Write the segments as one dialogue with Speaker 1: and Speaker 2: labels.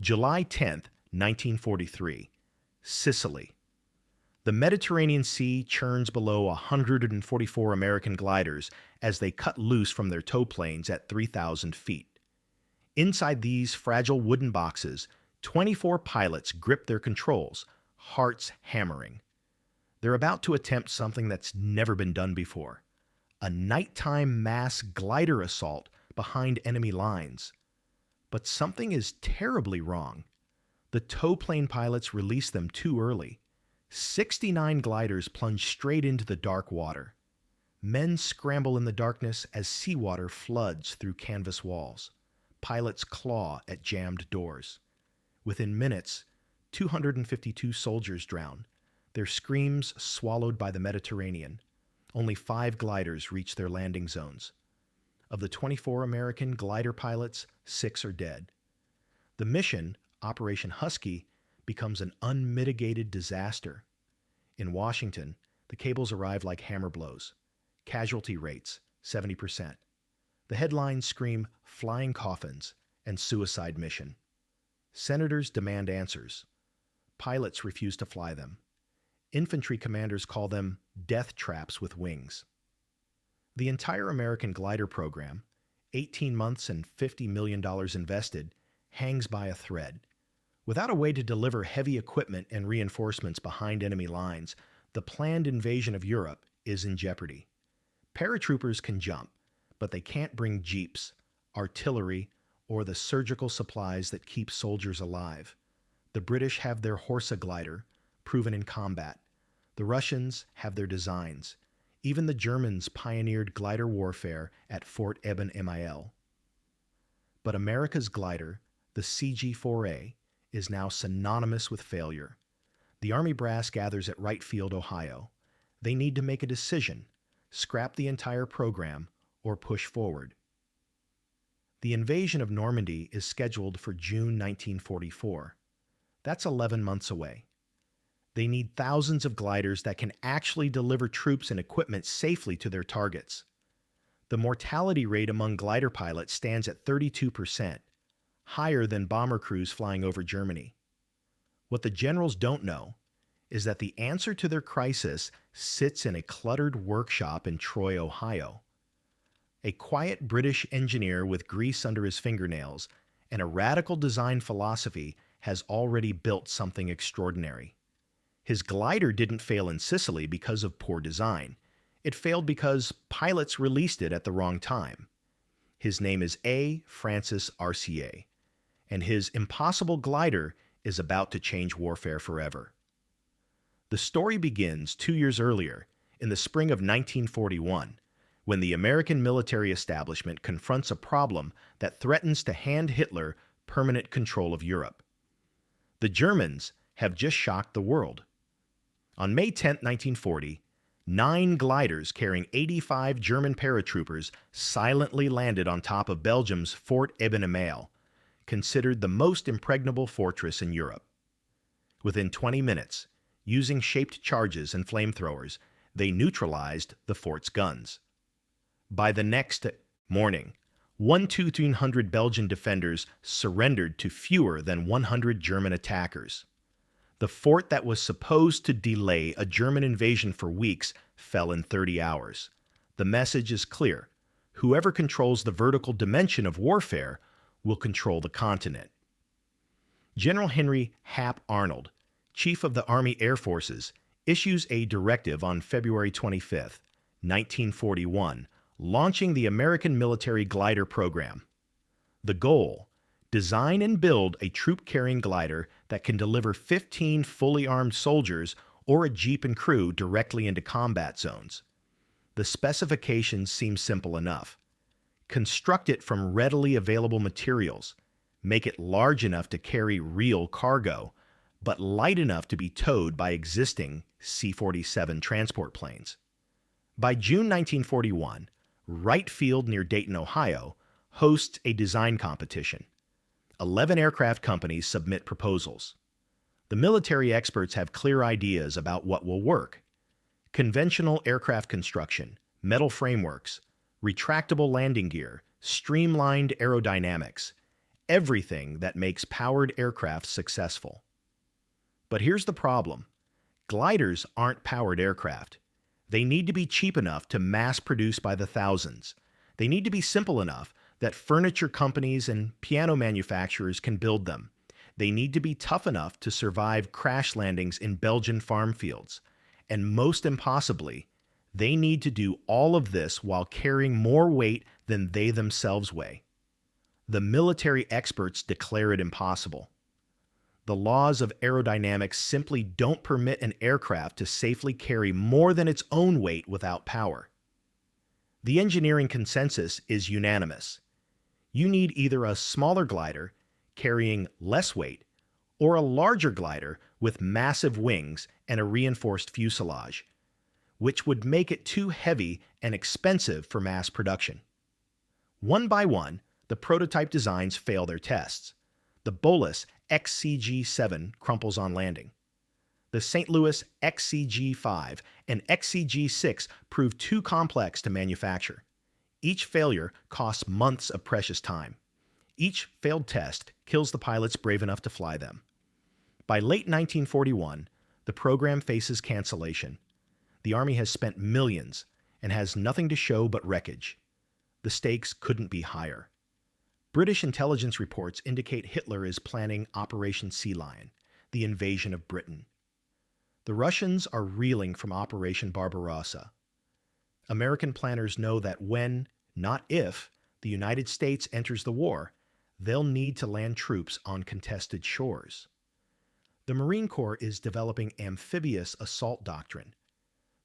Speaker 1: July 10th, 1943, Sicily. The Mediterranean Sea churns below 144 American gliders as they cut loose from their tow planes at 3,000 feet. Inside these fragile wooden boxes, 24 pilots grip their controls, hearts hammering. They're about to attempt something that's never been done before: a nighttime mass glider assault behind enemy lines. But something is terribly wrong. The tow plane pilots release them too early. 69 gliders plunge straight into the dark water. Men scramble in the darkness as seawater floods through canvas walls. Pilots claw at jammed doors. Within minutes, 252 soldiers drown, their screams swallowed by the Mediterranean. Only 5 gliders reach their landing zones. Of the 24 American glider pilots, 6 are dead. The mission, Operation Husky, becomes an unmitigated disaster. In Washington, the cables arrive like hammer blows. Casualty rates, 70%. The headlines scream flying coffins and suicide mission. Senators demand answers. Pilots refuse to fly them. Infantry commanders call them death traps with wings. The entire American glider program, 18 months and $50 million invested, hangs by a thread. Without a way to deliver heavy equipment and reinforcements behind enemy lines, the planned invasion of Europe is in jeopardy. Paratroopers can jump, but they can't bring jeeps, artillery, or the surgical supplies that keep soldiers alive. The British have their Horsa glider, proven in combat. The Russians have their designs. Even the Germans pioneered glider warfare at Fort Eben-Emael. But America's glider, the CG-4A, is now synonymous with failure. The Army brass gathers at Wright Field, Ohio. They need to make a decision: scrap the entire program or push forward. The invasion of Normandy is scheduled for June 1944. That's 11 months away. They need thousands of gliders that can actually deliver troops and equipment safely to their targets. The mortality rate among glider pilots stands at 32%, higher than bomber crews flying over Germany. What the generals don't know is that the answer to their crisis sits in a cluttered workshop in Troy, Ohio. A quiet British engineer with grease under his fingernails and a radical design philosophy has already built something extraordinary. His glider didn't fail in Sicily because of poor design. It failed because pilots released it at the wrong time. His name is Francis Arcier, and his impossible glider is about to change warfare forever. The story begins 2 years earlier, in the spring of 1941, when the American military establishment confronts a problem that threatens to hand Hitler permanent control of Europe. The Germans have just shocked the world. On May 10, 1940, 9 gliders carrying 85 German paratroopers silently landed on top of Belgium's Fort Eben-Emael, considered the most impregnable fortress in Europe. Within 20 minutes, using shaped charges and flamethrowers, they neutralized the fort's guns. By the next morning, 1,200 Belgian defenders surrendered to fewer than 100 German attackers. The fort that was supposed to delay a German invasion for weeks fell in 30 hours. The message is clear: whoever controls the vertical dimension of warfare will control the continent. General Henry Hap Arnold, Chief of the Army Air Forces, issues a directive on February 25, 1941, launching the American military glider program. The goal: design and build a troop-carrying glider that can deliver 15 fully armed soldiers or a jeep and crew directly into combat zones. The specifications seem simple enough. Construct it from readily available materials. Make it large enough to carry real cargo, but light enough to be towed by existing C-47 transport planes. By June 1941, Wright Field near Dayton, Ohio, hosts a design competition. 11 aircraft companies submit proposals. The military experts have clear ideas about what will work: conventional aircraft construction, metal frameworks, retractable landing gear, streamlined aerodynamics, everything that makes powered aircraft successful. But here's the problem. Gliders aren't powered aircraft. They need to be cheap enough to mass produce by the thousands. They need to be simple enough that furniture companies and piano manufacturers can build them. They need to be tough enough to survive crash landings in Belgian farm fields. And most impossibly, they need to do all of this while carrying more weight than they themselves weigh. The military experts declare it impossible. The laws of aerodynamics simply don't permit an aircraft to safely carry more than its own weight without power. The engineering consensus is unanimous. You need either a smaller glider carrying less weight or a larger glider with massive wings and a reinforced fuselage, which would make it too heavy and expensive for mass production. One by one, the prototype designs fail their tests. The Bolus XCG-7 crumples on landing. The St. Louis XCG-5 and XCG-6 prove too complex to manufacture. Each failure costs months of precious time. Each failed test kills the pilots brave enough to fly them. By late 1941, the program faces cancellation. The Army has spent millions and has nothing to show but wreckage. The stakes couldn't be higher. British intelligence reports indicate Hitler is planning Operation Sea Lion, the invasion of Britain. The Russians are reeling from Operation Barbarossa. American planners know that when, not if, the United States enters the war, they'll need to land troops on contested shores. The Marine Corps is developing amphibious assault doctrine.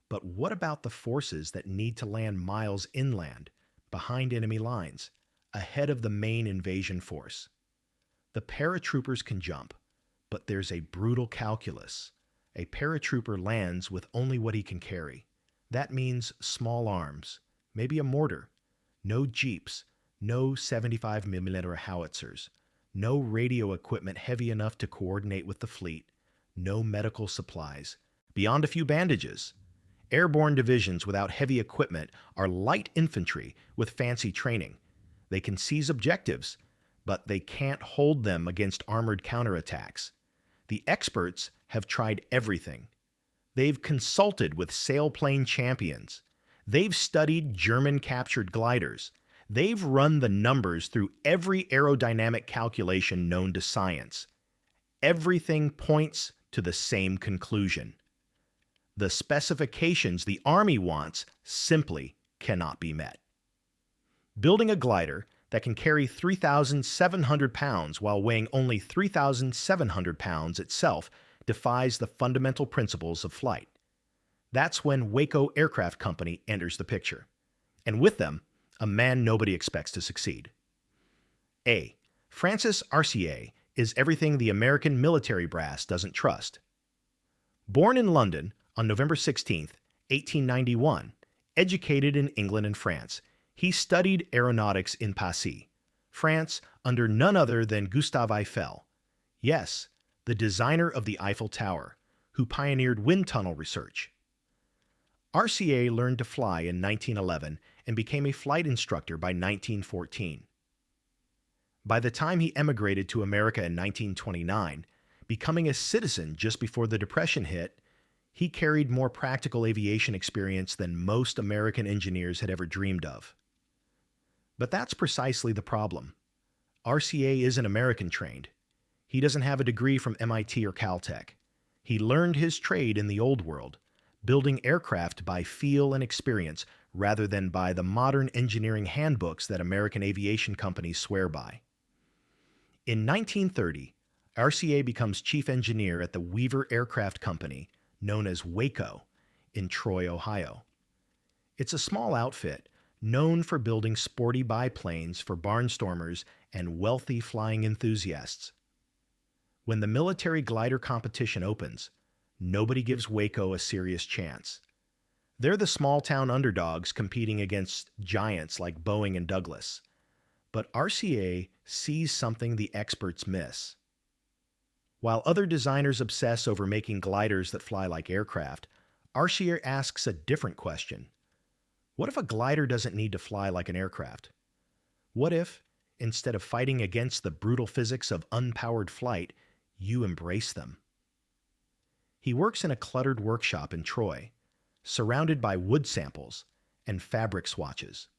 Speaker 1: But what about the forces that need to land miles inland, behind enemy lines, ahead of the main invasion force? The paratroopers can jump, but there's a brutal calculus. A paratrooper lands with only what he can carry. That means small arms, maybe a mortar, no jeeps, no 75mm howitzers, no radio equipment heavy enough to coordinate with the fleet, no medical supplies, beyond a few bandages. Airborne divisions without heavy equipment are light infantry with fancy training. They can seize objectives, but they can't hold them against armored counterattacks. The experts have tried everything. They've consulted with sailplane champions. They've studied German-captured gliders. They've run the numbers through every aerodynamic calculation known to science. Everything points to the same conclusion. The specifications the Army wants simply cannot be met. Building a glider that can carry 3,700 pounds while weighing only 3,700 pounds itself defies the fundamental principles of flight. That's when Waco Aircraft Company enters the picture. And with them, a man nobody expects to succeed. A. Francis Arcier is everything the American military brass doesn't trust. Born in London on November 16, 1891, educated in England and France, he studied aeronautics in Passy, France, under none other than Gustave Eiffel. Yes, the designer of the Eiffel Tower, who pioneered wind tunnel research. Arcier learned to fly in 1911 and became a flight instructor by 1914. By the time he emigrated to America in 1929, becoming a citizen just before the Depression hit, he carried more practical aviation experience than most American engineers had ever dreamed of. But that's precisely the problem. Arcier isn't American trained. He doesn't have a degree from MIT or Caltech. He learned his trade in the old world, building aircraft by feel and experience rather than by the modern engineering handbooks that American aviation companies swear by. In 1930, Arcier becomes chief engineer at the Weaver Aircraft Company, known as Waco, in Troy, Ohio. It's a small outfit known for building sporty biplanes for barnstormers and wealthy flying enthusiasts. When the military glider competition opens, nobody gives Waco a serious chance. They're the small-town underdogs competing against giants like Boeing and Douglas. But Arcier sees something the experts miss. While other designers obsess over making gliders that fly like aircraft, Arcier asks a different question. What if a glider doesn't need to fly like an aircraft? What if, Instead of fighting against the brutal physics of unpowered flight, you embrace them. He works in a cluttered workshop in Troy, surrounded by wood samples and fabric swatches.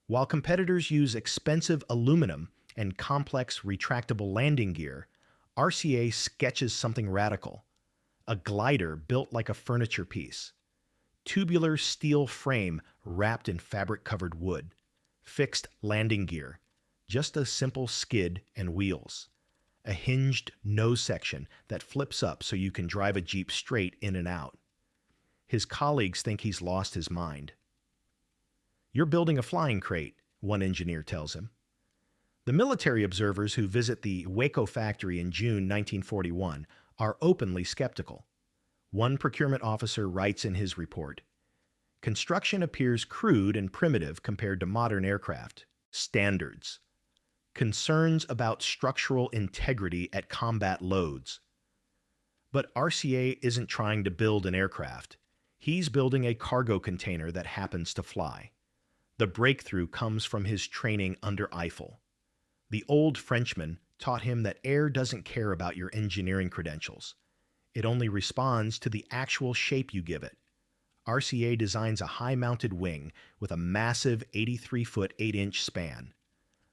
Speaker 1: While competitors use expensive aluminum and complex retractable landing gear, Arcier sketches something radical: a glider built like a furniture piece. Tubular steel frame wrapped in fabric-covered wood. Fixed landing gear, just a simple skid and wheels. A hinged nose section that flips up so you can drive a Jeep straight in and out. His colleagues think he's lost his mind. "You're building a flying crate," one engineer tells him. The military observers who visit the Waco factory in June 1941 are openly skeptical. One procurement officer writes in his report, "Construction appears crude and primitive compared to modern aircraft. Standards. Concerns about structural integrity at combat loads." But Arcier isn't trying to build an aircraft. He's building a cargo container that happens to fly. The breakthrough comes from his training under Eiffel. The old Frenchman taught him that air doesn't care about your engineering credentials. It only responds to the actual shape you give it. Arcier designs a high-mounted wing with a massive 83-foot 8-inch span.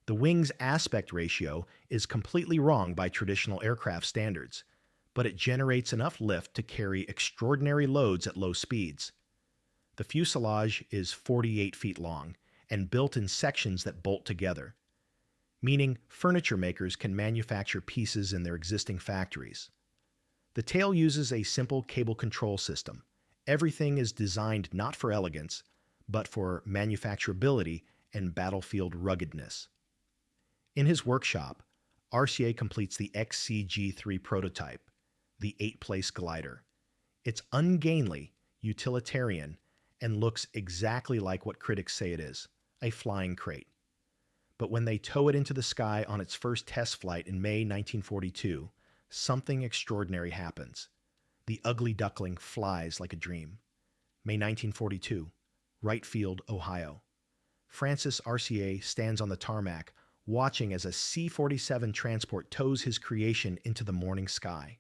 Speaker 1: The wing's aspect ratio is completely wrong by traditional aircraft standards, but it generates enough lift to carry extraordinary loads at low speeds. The fuselage is 48 feet long and built in sections that bolt together, meaning furniture makers can manufacture pieces in their existing factories. The tail uses a simple cable control system. Everything is designed not for elegance, but for manufacturability and battlefield ruggedness. In his workshop, Arcier completes the XCG-3 prototype, the 8-place glider. It's ungainly, utilitarian, and looks exactly like what critics say it is, a flying crate. But when they tow it into the sky on its first test flight in May 1942, something extraordinary happens. The ugly duckling flies like a dream. May 1942, Wright Field, Ohio. Francis Arcier stands on the tarmac, watching as a C-47 transport tows his creation into the morning sky.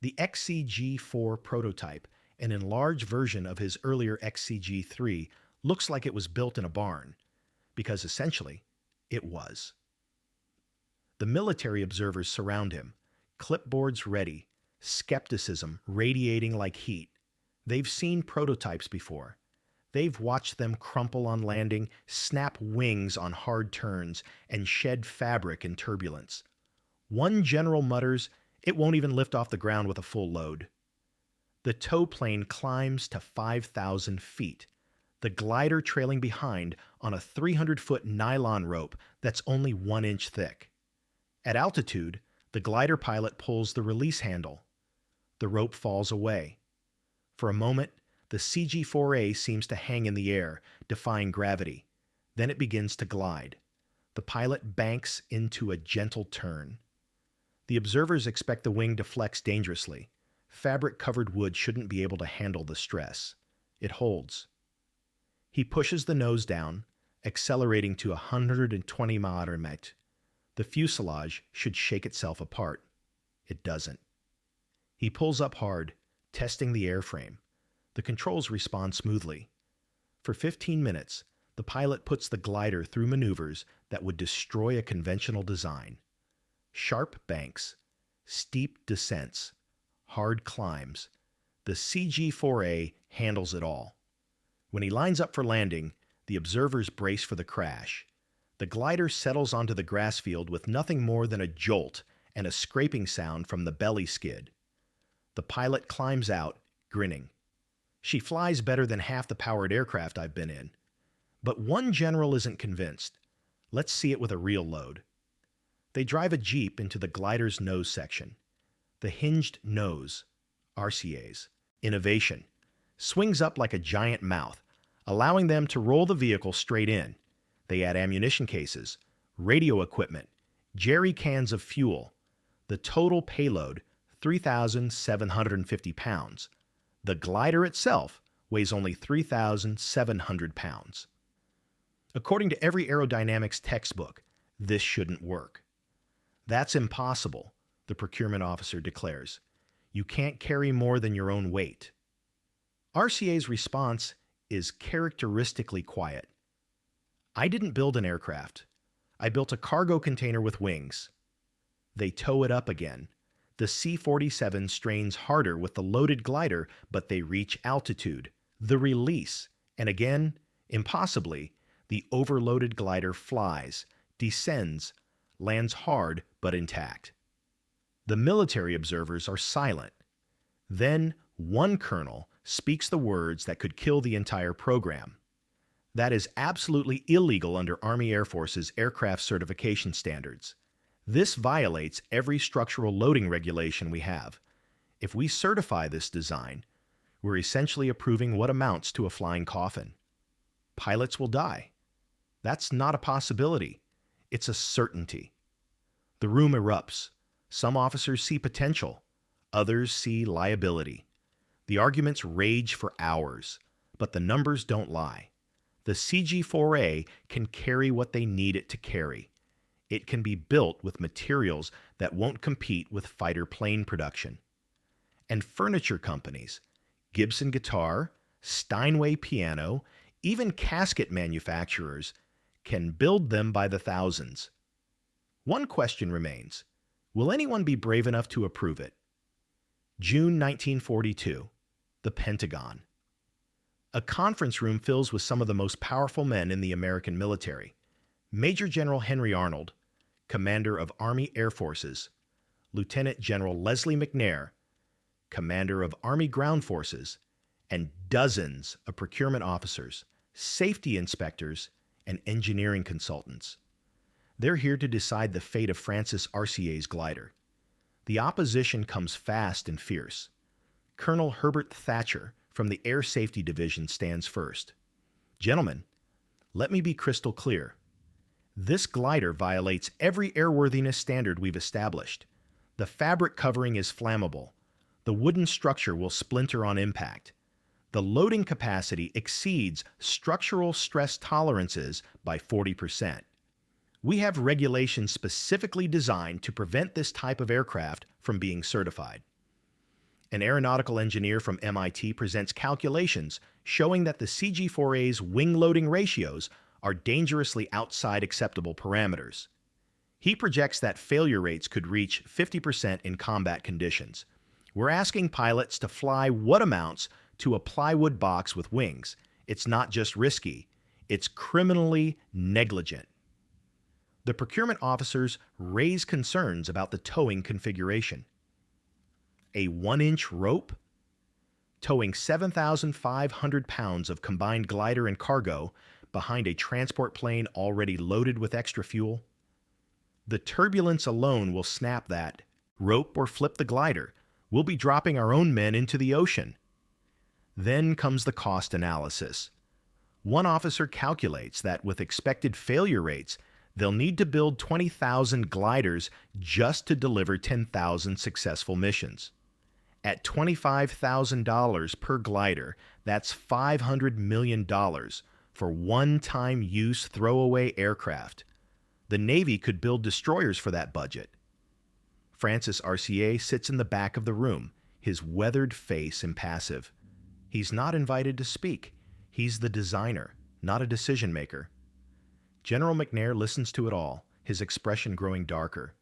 Speaker 1: The XCG-4 prototype, an enlarged version of his earlier XCG-3, looks like it was built in a barn, because essentially, it was. The military observers surround him, clipboards ready, skepticism radiating like heat. They've seen prototypes before. They've watched them crumple on landing, snap wings on hard turns, and shed fabric in turbulence. One general mutters, "It won't even lift off the ground with a full load." The tow plane climbs to 5,000 feet, the glider trailing behind on a 300-foot nylon rope that's only 1 inch thick. At altitude, the glider pilot pulls the release handle. The rope falls away. For a moment, the CG-4A seems to hang in the air, defying gravity. Then it begins to glide. The pilot banks into a gentle turn. The observers expect the wing to flex dangerously. Fabric-covered wood shouldn't be able to handle the stress. It holds. He pushes the nose down, accelerating to 120 mph. The fuselage should shake itself apart. It doesn't. He pulls up hard, testing the airframe. The controls respond smoothly. For 15 minutes, the pilot puts the glider through maneuvers that would destroy a conventional design. Sharp banks, steep descents, hard climbs. The CG-4A handles it all. When he lines up for landing, the observers brace for the crash. The glider settles onto the grass field with nothing more than a jolt and a scraping sound from the belly skid. The pilot climbs out, grinning. "She flies better than half the powered aircraft I've been in." But one general isn't convinced. Let's see it with a real load. They drive a Jeep into the glider's nose section. The hinged nose, Arcier's innovation, swings up like a giant mouth, allowing them to roll the vehicle straight in. They add ammunition cases, radio equipment, jerry cans of fuel. The total payload, 3,750 pounds. The glider itself weighs only 3,700 pounds. According to every aerodynamics textbook, This shouldn't work. That's impossible, the procurement officer declares. You can't carry more than your own weight. Arcier's response is characteristically quiet. I didn't build an aircraft. I built a cargo container with wings. They tow it up again. The C-47 strains harder with the loaded glider, but they reach altitude. The release. And again, impossibly, the overloaded glider flies, descends, lands hard but intact. The military observers are silent. Then one colonel speaks the words that could kill the entire program. That is absolutely illegal under Army Air Force's aircraft certification standards. This violates every structural loading regulation we have. If we certify this design, we're essentially approving what amounts to a flying coffin. Pilots will die. That's not a possibility. It's a certainty. The room erupts. Some officers see potential. Others see liability. The arguments rage for hours, but the numbers don't lie. The CG-4A can carry what they need it to carry. It can be built with materials that won't compete with fighter plane production. And furniture companies, Gibson Guitar, Steinway Piano, even casket manufacturers, can build them by the thousands. One question remains. Will anyone be brave enough to approve it? June 1942, the Pentagon. A conference room fills with some of the most powerful men in the American military. Major General Henry Arnold, Commander of Army Air Forces, Lieutenant General Leslie McNair, Commander of Army Ground Forces, and dozens of procurement officers, safety inspectors, and engineering consultants. They're here to decide the fate of Francis Arcier's glider. The opposition comes fast and fierce. Colonel Herbert Thatcher from the Air Safety Division stands first. Gentlemen, let me be crystal clear. This glider violates every airworthiness standard we've established. The fabric covering is flammable. The wooden structure will splinter on impact. The loading capacity exceeds structural stress tolerances by 40%. We have regulations specifically designed to prevent this type of aircraft from being certified. An aeronautical engineer from MIT presents calculations showing that the CG-4A's wing loading ratios are dangerously outside acceptable parameters. He projects that failure rates could reach 50% in combat conditions. We're asking pilots to fly what amounts to a plywood box with wings. It's not just risky, it's criminally negligent. The procurement officers raise concerns about the towing configuration. A 1-inch rope? Towing 7,500 pounds of combined glider and cargo behind a transport plane already loaded with extra fuel? The turbulence alone will snap that rope or flip the glider. We'll be dropping our own men into the ocean. Then comes the cost analysis. One officer calculates that with expected failure rates, they'll need to build 20,000 gliders just to deliver 10,000 successful missions. At $25,000 per glider, that's $500 million for one-time use throwaway aircraft. The Navy could build destroyers for that budget. Francis Arcier sits in the back of the room, his weathered face impassive. He's not invited to speak. He's the designer, not a decision maker. General McNair listens to it all, his expression growing darker.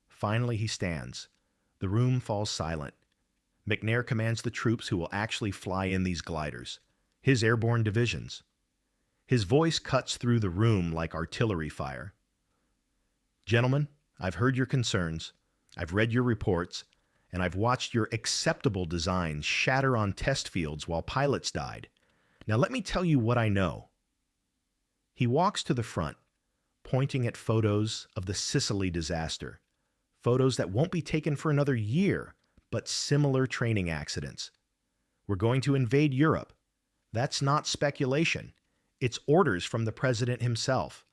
Speaker 1: Finally, he stands. The room falls silent. McNair commands the troops who will actually fly in these gliders, his airborne divisions. His voice cuts through the room like artillery fire. Gentlemen, I've heard your concerns, I've read your reports, and I've watched your acceptable designs shatter on test fields while pilots died. Now let me tell you what I know. He walks to the front, pointing at photos of the Sicily disaster, photos that won't be taken for another year, but similar training accidents. We're going to invade Europe. That's not speculation. It's orders from the president himself.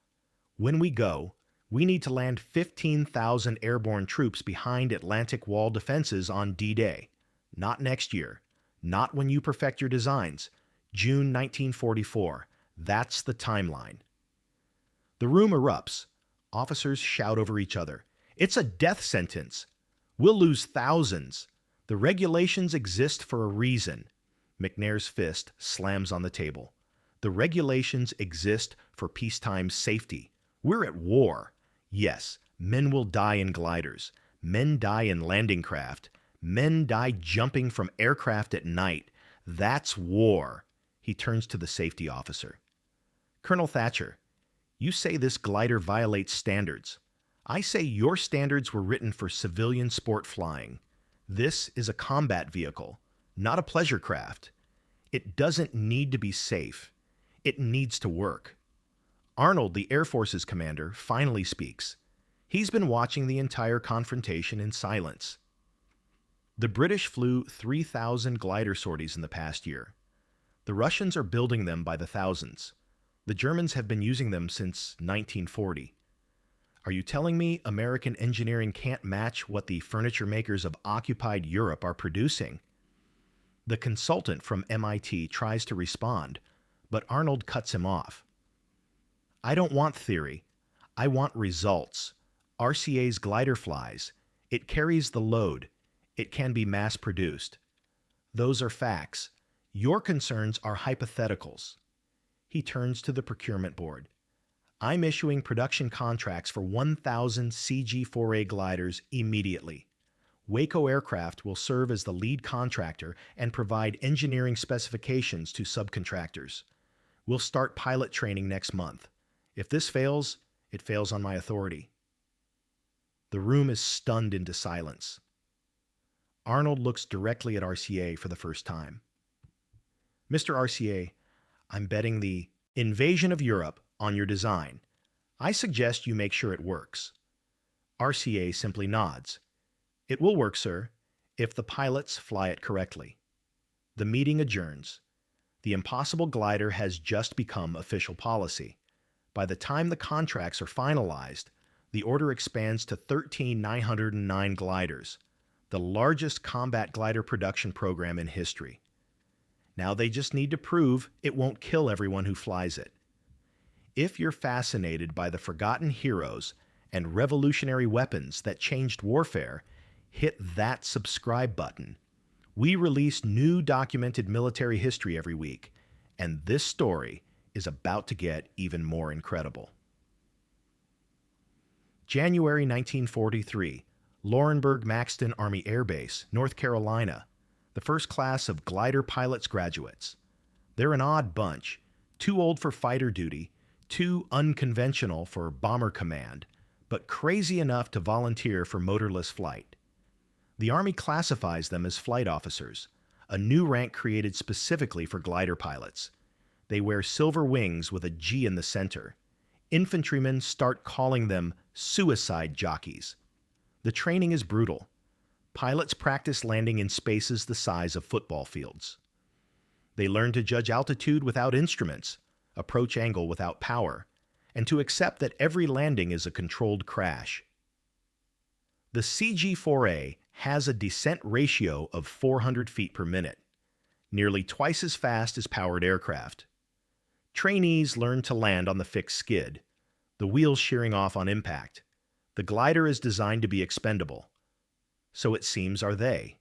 Speaker 1: When we go, we need to land 15,000 airborne troops behind Atlantic Wall defenses on D-Day. Not next year. Not when you perfect your designs. June 1944. That's the timeline. The room erupts. Officers shout over each other. It's a death sentence. We'll lose thousands. The regulations exist for a reason. McNair's fist slams on the table. The regulations exist for peacetime safety. We're at war. Yes, men will die in gliders. Men die in landing craft. Men die jumping from aircraft at night. That's war. He turns to the safety officer. Colonel Thatcher, you say this glider violates standards. I say your standards were written for civilian sport flying. This is a combat vehicle, not a pleasure craft. It doesn't need to be safe. It needs to work. Arnold, the Air Force's commander, finally speaks. He's been watching the entire confrontation in silence. The British flew 3,000 glider sorties in the past year. The Russians are building them by the thousands. The Germans have been using them since 1940. Are you telling me American engineering can't match what the furniture makers of occupied Europe are producing? The consultant from MIT tries to respond, but Arnold cuts him off. I don't want theory. I want results. Arcier's glider flies. It carries the load. It can be mass-produced. Those are facts. Your concerns are hypotheticals. He turns to the procurement board. I'm issuing production contracts for 1,000 CG-4A gliders immediately. Waco Aircraft will serve as the lead contractor and provide engineering specifications to subcontractors. We'll start pilot training next month. If this fails, it fails on my authority. The room is stunned into silence. Arnold looks directly at Arcier for the first time. Mr. Arcier, I'm betting the invasion of Europe on your design. I suggest you make sure it works. Arcier simply nods. It will work, sir, if the pilots fly it correctly. The meeting adjourns. The impossible glider has just become official policy. By the time the contracts are finalized, the order expands to 13,909 gliders, the largest combat glider production program in history. Now they just need to prove it won't kill everyone who flies it. If you're fascinated by the forgotten heroes and revolutionary weapons that changed warfare, hit that subscribe button. We release new documented military history every week, and this story is about to get even more incredible. January 1943, Laurinburg-Maxton Army Air Base, North Carolina. The first class of glider pilots graduates. They're an odd bunch, too old for fighter duty, too unconventional for bomber command, but crazy enough to volunteer for motorless flight. The Army classifies them as flight officers, a new rank created specifically for glider pilots. They wear silver wings with a G in the center. Infantrymen start calling them suicide jockeys. The training is brutal. Pilots practice landing in spaces the size of football fields. They learn to judge altitude without instruments, approach angle without power, and to accept that every landing is a controlled crash. The CG-4A has a descent ratio of 400 feet per minute, nearly twice as fast as powered aircraft. Trainees learn to land on the fixed skid, the wheels shearing off on impact. The glider is designed to be expendable. So it seems are they.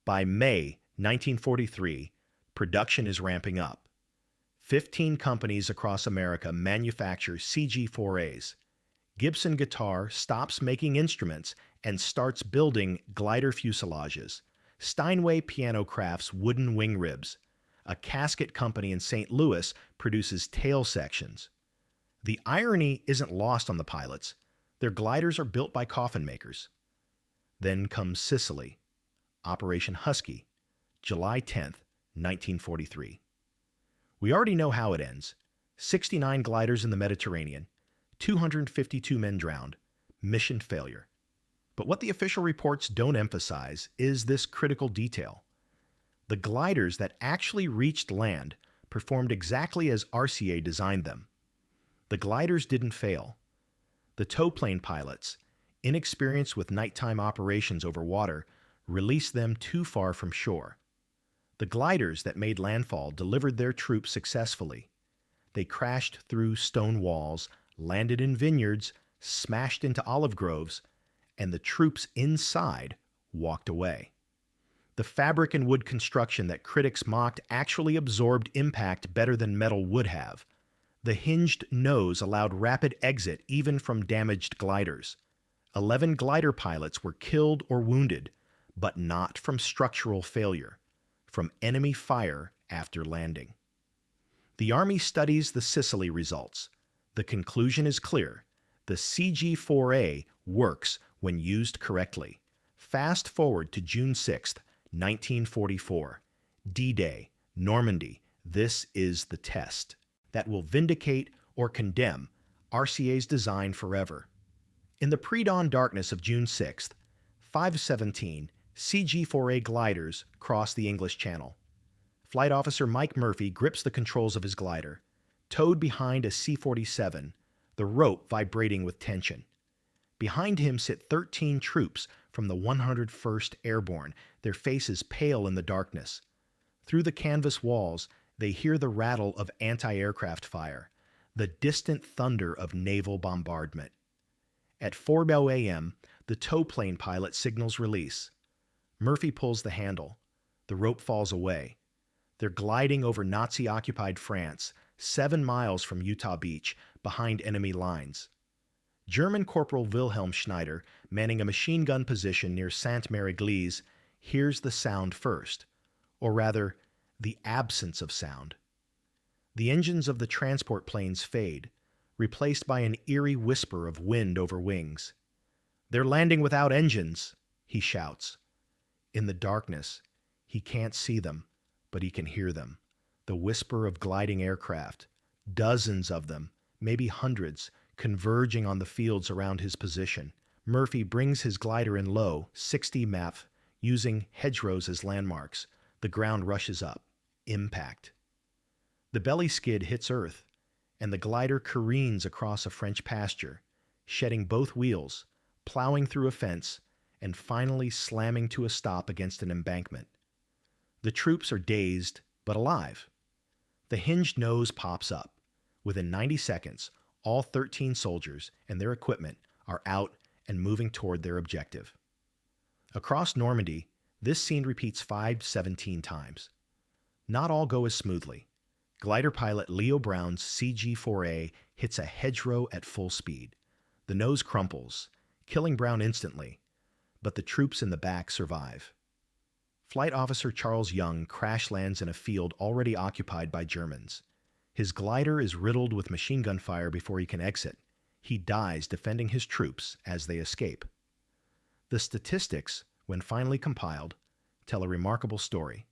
Speaker 1: By May 1943, production is ramping up. 15 companies across America manufacture CG-4As. Gibson Guitar stops making instruments and starts building glider fuselages. Steinway Piano crafts wooden wing ribs. A casket company in St. Louis produces tail sections. The irony isn't lost on the pilots. Their gliders are built by coffin makers. Then comes Sicily, Operation Husky, July 10th, 1943. We already know how it ends. 69 gliders in the Mediterranean, 252 men drowned, mission failure. But what the official reports don't emphasize is this critical detail. The gliders that actually reached land performed exactly as Arcier designed them. The gliders didn't fail. The towplane pilots, inexperienced with nighttime operations over water, released them too far from shore. The gliders that made landfall delivered their troops successfully. They crashed through stone walls, landed in vineyards, smashed into olive groves, and the troops inside walked away. The fabric and wood construction that critics mocked actually absorbed impact better than metal would have. The hinged nose allowed rapid exit even from damaged gliders. 11 glider pilots were killed or wounded, but not from structural failure, from enemy fire after landing. The Army studies the Sicily results. The conclusion is clear. The CG-4A works when used correctly. Fast forward to June 6, 1944. D-Day, Normandy. This is the test that will vindicate or condemn Arcier's design forever. In the pre-dawn darkness of June 6th, 5:17 CG-4A gliders cross the English Channel. Flight Officer Mike Murphy grips the controls of his glider, towed behind a C-47, the rope vibrating with tension. Behind him sit 13 troops from the 101st Airborne, their faces pale in the darkness. Through the canvas walls, they hear the rattle of anti-aircraft fire, the distant thunder of naval bombardment. At 4 a.m., the tow plane pilot signals release. Murphy pulls the handle. The rope falls away. They're gliding over Nazi-occupied France, 7 miles from Utah Beach, behind enemy lines. German Corporal Wilhelm Schneider, manning a machine gun position near Sainte-Mère-Église, hears the sound first, or rather, the absence of sound. The engines of the transport planes fade, replaced by an eerie whisper of wind over wings. "They're landing without engines," he shouts. In the darkness, he can't see them, but he can hear them. The whisper of gliding aircraft, dozens of them, maybe hundreds, converging on the fields around his position. Murphy brings his glider in low, 60 MAF, using hedgerows as landmarks. The ground rushes up. Impact. The belly skid hits earth, and the glider careens across a French pasture, shedding both wheels, plowing through a fence, and finally slamming to a stop against an embankment. The troops are dazed, but alive. The hinged nose pops up. Within 90 seconds, all 13 soldiers and their equipment are out and moving toward their objective. Across Normandy, this scene repeats 5:17 times. Not all go as smoothly. Glider pilot Leo Brown's CG-4A hits a hedgerow at full speed. The nose crumples, killing Brown instantly, but the troops in the back survive. Flight Officer Charles Young crash lands in a field already occupied by Germans. His glider is riddled with machine gun fire before he can exit. He dies defending his troops as they escape. The statistics, when finally compiled, tell a remarkable story.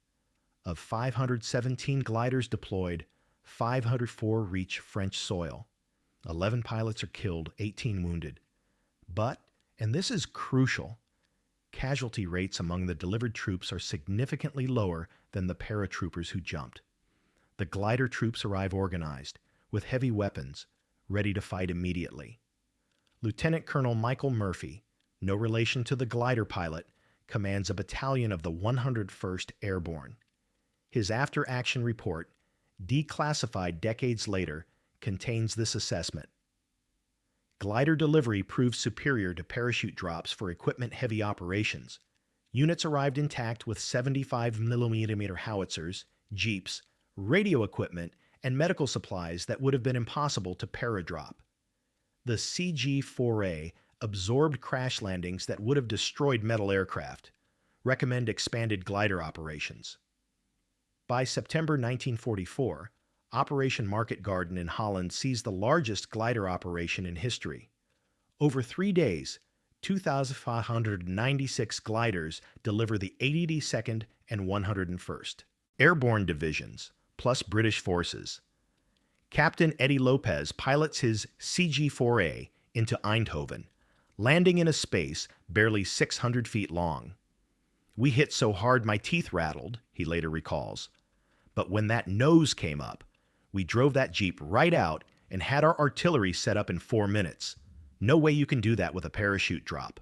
Speaker 1: Of 517 gliders deployed, 504 reach French soil. 11 pilots are killed, 18 wounded. But, and this is crucial, casualty rates among the delivered troops are significantly lower than the paratroopers who jumped. The glider troops arrive organized, with heavy weapons, ready to fight immediately. Lieutenant Colonel Michael Murphy, no relation to the glider pilot, commands a battalion of the 101st Airborne. His after-action report, declassified decades later, contains this assessment. Glider delivery proved superior to parachute drops for equipment-heavy operations. Units arrived intact with 75mm howitzers, jeeps, radio equipment, and medical supplies that would have been impossible to paradrop. The CG-4A absorbed crash landings that would have destroyed metal aircraft. Recommend expanded glider operations. By September 1944, Operation Market Garden in Holland sees the largest glider operation in history. Over 3 days, 2,596 gliders deliver the 82nd and 101st Airborne Divisions, plus British forces. Captain Eddie Lopez pilots his CG-4A into Eindhoven, landing in a space barely 600 feet long. "We hit so hard my teeth rattled," he later recalls. "But when that nose came up, we drove that Jeep right out and had our artillery set up in 4 minutes. No way you can do that with a parachute drop."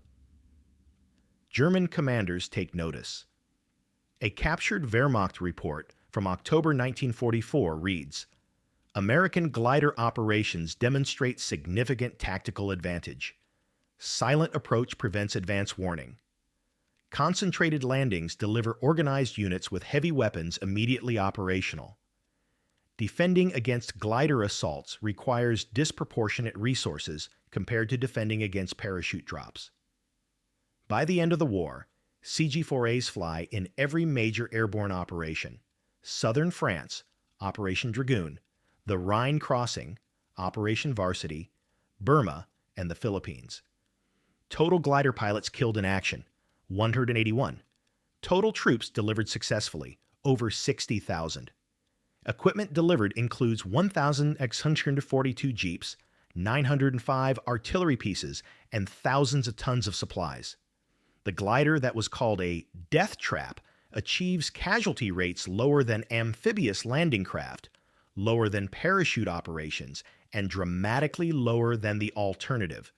Speaker 1: German commanders take notice. A captured Wehrmacht report from October 1944 reads, American glider operations demonstrate significant tactical advantage. Silent approach prevents advance warning. Concentrated landings deliver organized units with heavy weapons immediately operational. Defending against glider assaults requires disproportionate resources compared to defending against parachute drops. By the end of the war, CG-4As fly in every major airborne operation: Southern France, Operation Dragoon; the Rhine Crossing, Operation Varsity; Burma, and the Philippines. Total glider pilots killed in action, 181. Total troops delivered successfully, over 60,000. Equipment delivered includes 1,642 jeeps, 905 artillery pieces, and thousands of tons of supplies. The glider that was called a death trap achieves casualty rates lower than amphibious landing craft, lower than parachute operations, and dramatically lower than the alternative: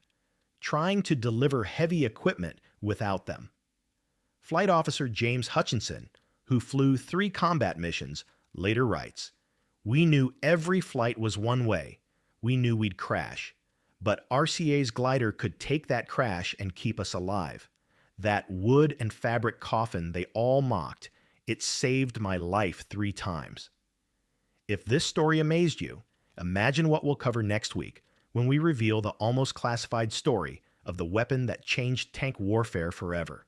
Speaker 1: trying to deliver heavy equipment without them. Flight Officer James Hutchinson, who flew 3 combat missions, later writes, "We knew every flight was one way. We knew we'd crash. But Arcier's glider could take that crash and keep us alive. That wood and fabric coffin they all mocked, it saved my life 3 times." If this story amazed you, imagine what we'll cover next week when we reveal the almost classified story of the weapon that changed tank warfare forever.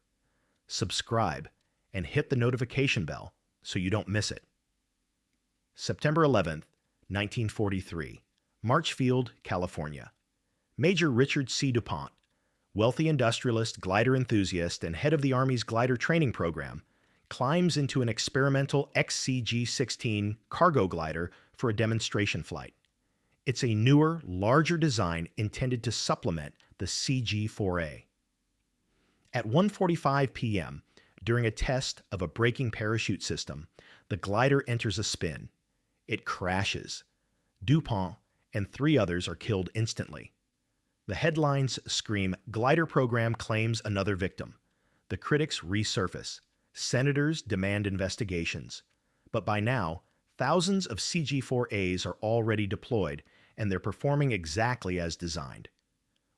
Speaker 1: Subscribe and hit the notification bell so you don't miss it. September 11th, 1943, Marchfield, California. Major Richard C. DuPont, wealthy industrialist, glider enthusiast, and head of the Army's glider training program, climbs into an experimental XCG-16 cargo glider for a demonstration flight. It's a newer, larger design intended to supplement the CG-4A. At 1:45 p.m., during a test of a braking parachute system, the glider enters a spin. It crashes. DuPont and 3 others are killed instantly. The headlines scream, "Glider program claims another victim." The critics resurface. Senators demand investigations. But by now, thousands of CG-4As are already deployed, and they're performing exactly as designed.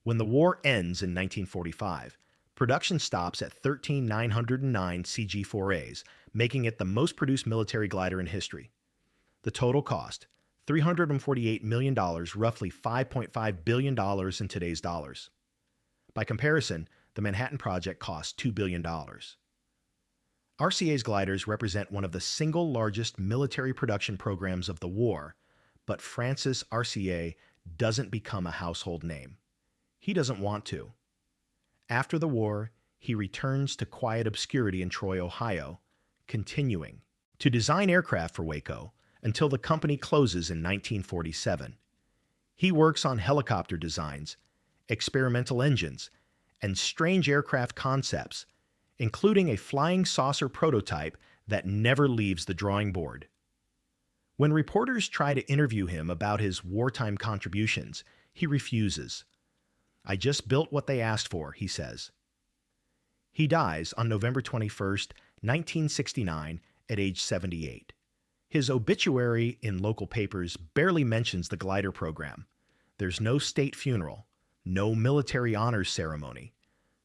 Speaker 1: When the war ends in 1945, production stops at 13,909 CG-4As, making it the most produced military glider in history. The total cost, $348 million, roughly $5.5 billion in today's dollars. By comparison, the Manhattan Project cost $2 billion. RCA's gliders represent one of the single largest military production programs of the war, but Francis Arcier doesn't become a household name. He doesn't want to. After the war, he returns to quiet obscurity in Troy, Ohio, continuing to design aircraft for Waco until the company closes in 1947. He works on helicopter designs, experimental engines, and strange aircraft concepts, including a flying saucer prototype that never leaves the drawing board. When reporters try to interview him about his wartime contributions, he refuses. "I just built what they asked for," he says. He dies on November 21st, 1969, at age 78. His obituary in local papers barely mentions the glider program. There's no state funeral, no military honors ceremony,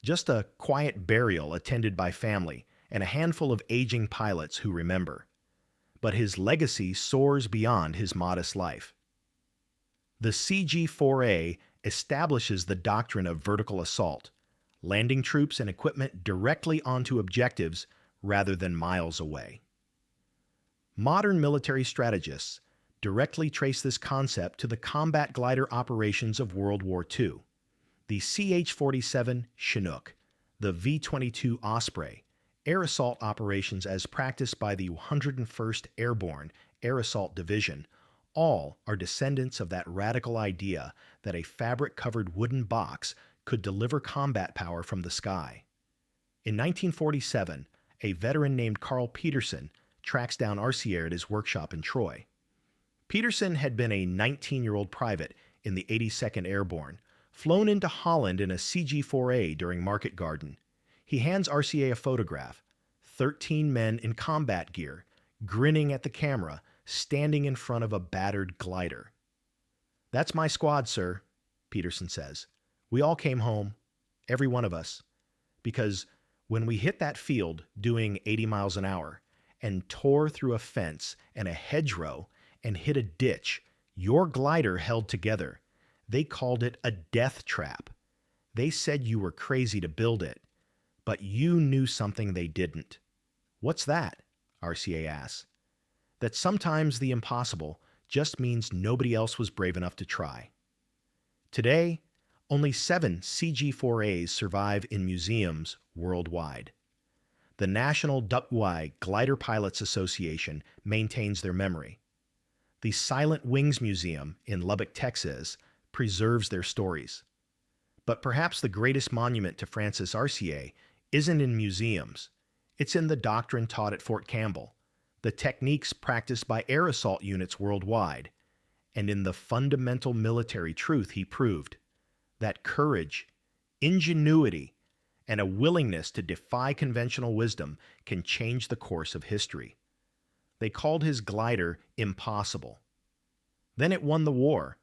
Speaker 1: just a quiet burial attended by family and a handful of aging pilots who remember. But his legacy soars beyond his modest life. The CG-4A establishes the doctrine of vertical assault, landing troops and equipment directly onto objectives rather than miles away. Modern military strategists directly trace this concept to the combat glider operations of World War II. The CH-47 Chinook, the V-22 Osprey, air assault operations as practiced by the 101st Airborne Air Assault Division, all are descendants of that radical idea that a fabric-covered wooden box could deliver combat power from the sky. In 1947, a veteran named Carl Peterson tracks down Arcier at his workshop in Troy. Peterson had been a 19-year-old private in the 82nd Airborne, flown into Holland in a CG-4A during Market Garden. He hands Arcier a photograph, 13 men in combat gear, grinning at the camera, standing in front of a battered glider. "That's my squad, sir," Peterson says. "We all came home, every one of us, because when we hit that field doing 80 miles an hour and tore through a fence and a hedgerow and hit a ditch, your glider held together. They called it a death trap. They said you were crazy to build it, but you knew something they didn't." "What's that?" Arcier asks. "That sometimes the impossible just means nobody else was brave enough to try." Today, only 7 CG-4As survive in museums worldwide. The National WWII Glider Pilots Association maintains their memory. The Silent Wings Museum in Lubbock, Texas, preserves their stories. But perhaps the greatest monument to Francis Arcier isn't in museums. It's in the doctrine taught at Fort Campbell, the techniques practiced by air assault units worldwide, and in the fundamental military truth he proved, that courage, ingenuity, and a willingness to defy conventional wisdom can change the course of history. They called his glider impossible. Then it won the war,